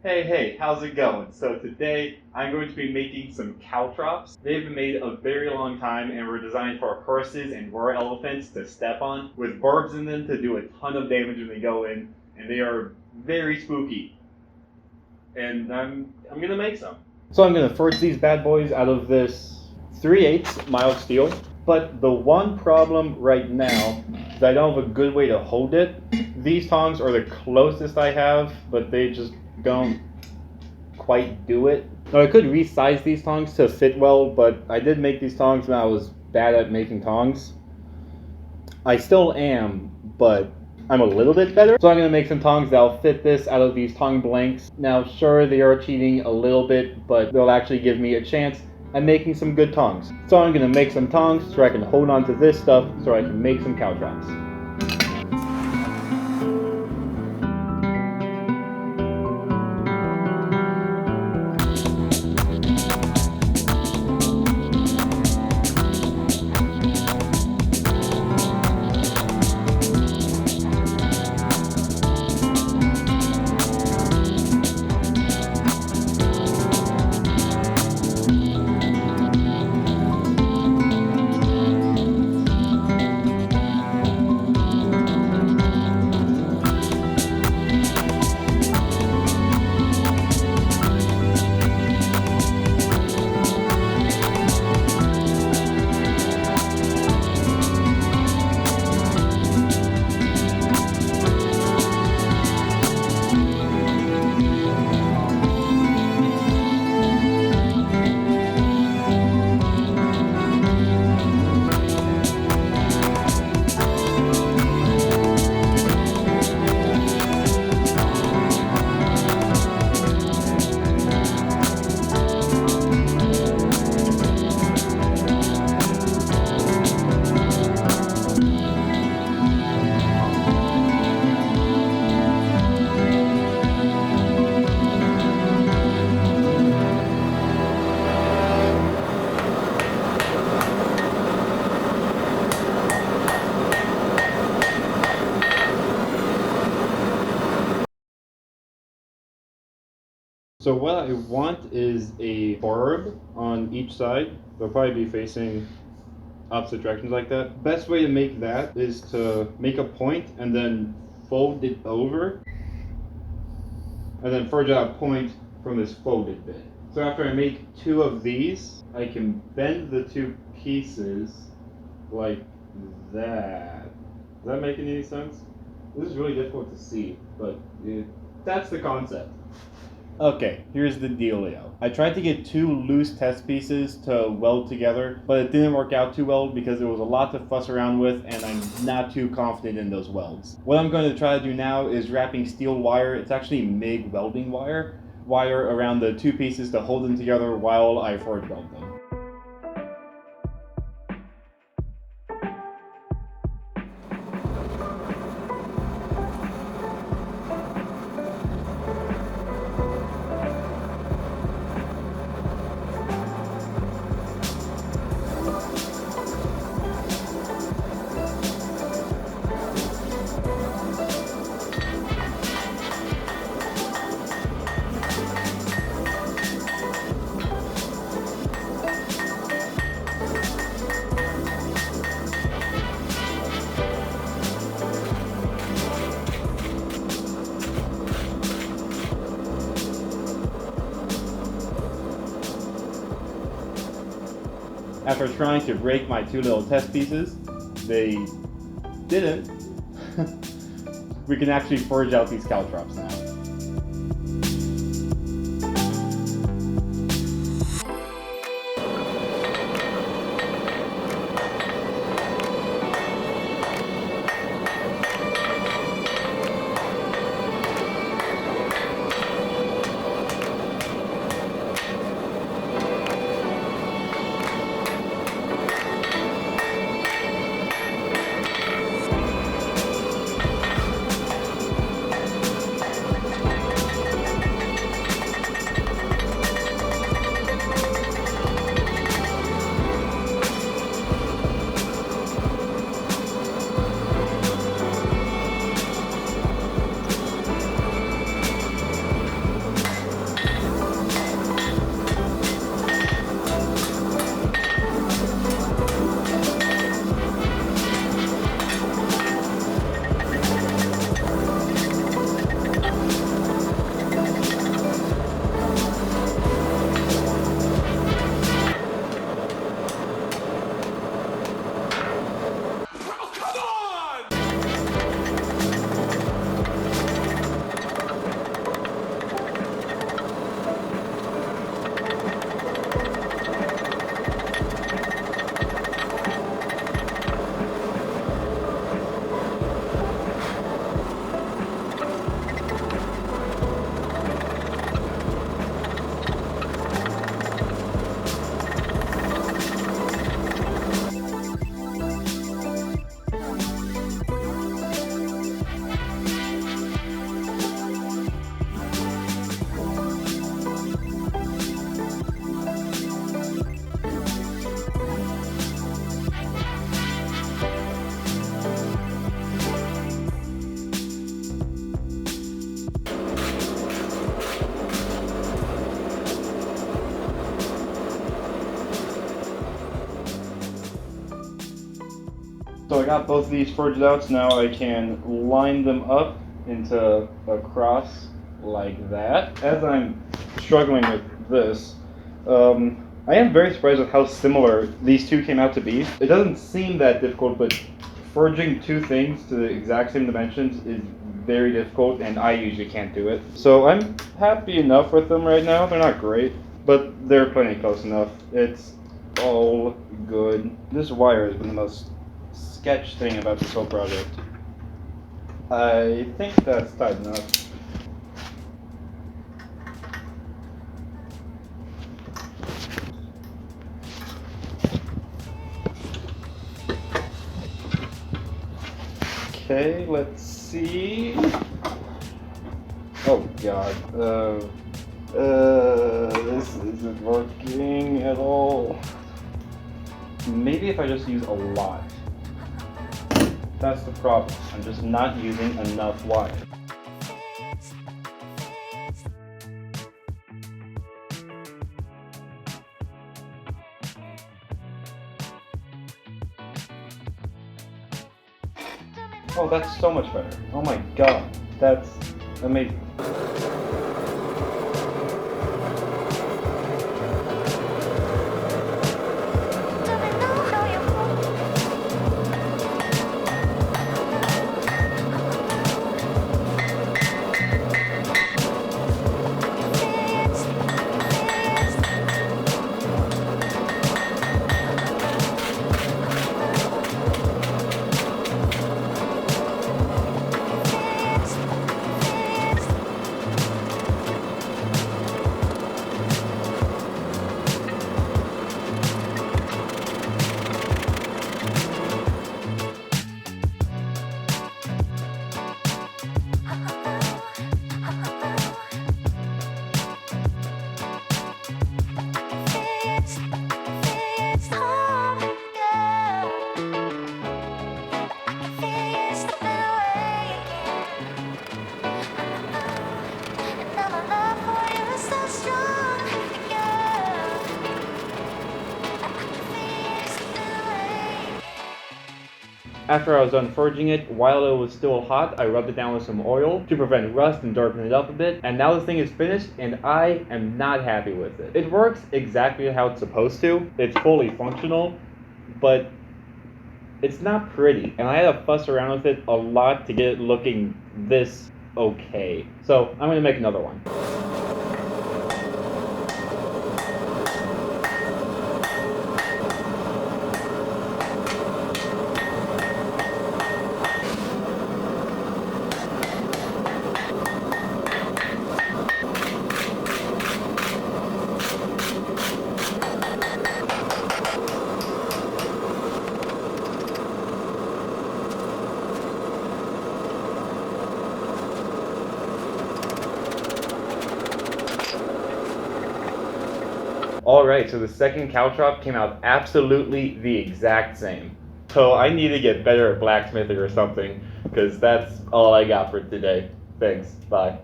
Hey, how's it going? So today I'm going to be making some caltrops. They've been made a very long time and were designed for horses and war elephants to step on, with barbs in them to do a ton of damage when they go in, and they are very spooky. And I'm gonna make some. So I'm gonna forge these bad boys out of this 3/8 mild steel. But the one problem right now is I don't have a good way to hold it. These tongs are the closest I have, but they just don't quite do it. Now I could resize these tongs to fit well, but I did make these tongs when I was bad at making tongs. I still am, but I'm a little bit better. So I'm going to make some tongs that'll fit this out of these tong blanks. Now sure, they are cheating a little bit, but they'll actually give me a chance at making some good tongs. So I'm going to make some tongs so I can hold on to this stuff so I can make some caltrops. So what I want is a barb on each side. They'll probably be facing opposite directions like that. Best way to make that is to make a point and then fold it over and then forge out a point from this folded bit. So after I make two of these, I can bend the two pieces like that. Does that make any sense? This is really difficult to see, but that's the concept. Okay, here's the dealio. I tried to get two loose test pieces to weld together, but it didn't work out too well because there was a lot to fuss around with and I'm not too confident in those welds. What I'm going to try to do now is wrapping steel wire, it's actually MIG welding wire, around the two pieces to hold them together while I forge weld them. After trying to break my two little test pieces, they didn't. We can actually forge out these caltrops now. I got both of these forged out, so now I can line them up into a cross like that. As I'm struggling with this, I am very surprised with how similar these two came out to be. It doesn't seem that difficult, but forging two things to the exact same dimensions is very difficult, and I usually can't do it. So I'm happy enough with them right now. They're not great, but they're plenty close enough. It's all good. This wire has been the most sketch thing about this whole project. I think that's tight enough. Okay, let's see. Oh god. This isn't working at all. Maybe if I just use a lot. That's the problem. I'm just not using enough wire. Oh, that's so much better. Oh my god. That's amazing. After I was done forging it, while it was still hot, I rubbed it down with some oil to prevent rust and darken it up a bit. And now this thing is finished, and I am not happy with it. It works exactly how it's supposed to. It's fully functional, but it's not pretty. And I had to fuss around with it a lot to get it looking this okay. So I'm gonna make another one. Alright, so the second CALTROP came out absolutely the exact same. So I need to get better at blacksmithing or something, because that's all I got for today. Thanks, bye.